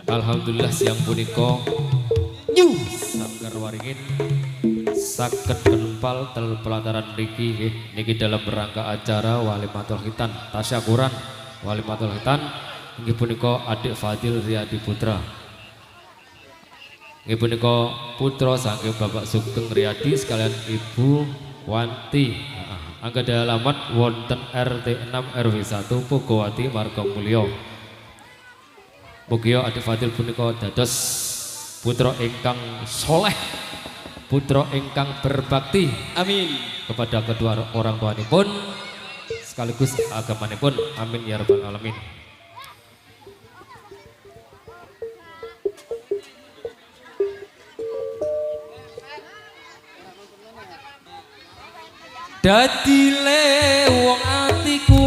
Alhamdulillah siang punika sanggar waringin saged kenpal tel pelataran niki dalam rangka acara Walimatul Khitan tasyakuran Walimatul Khitan inggih punika Adik Fadil Riyadi Putra inggih punika putra saking Bapak Sugeng Riyadi sekalian Ibu Wanti angga alamat wonten RT 6 RW 1 Pogowati Margomulyo. Mugia Adik Fadil punika dados putra ingkang soleh, putra ingkang berbakti. Amin. Kepada kedua orang tuanipun sekaligus agamanipun. Amin ya rabbal alamin. Dadi le wong atiku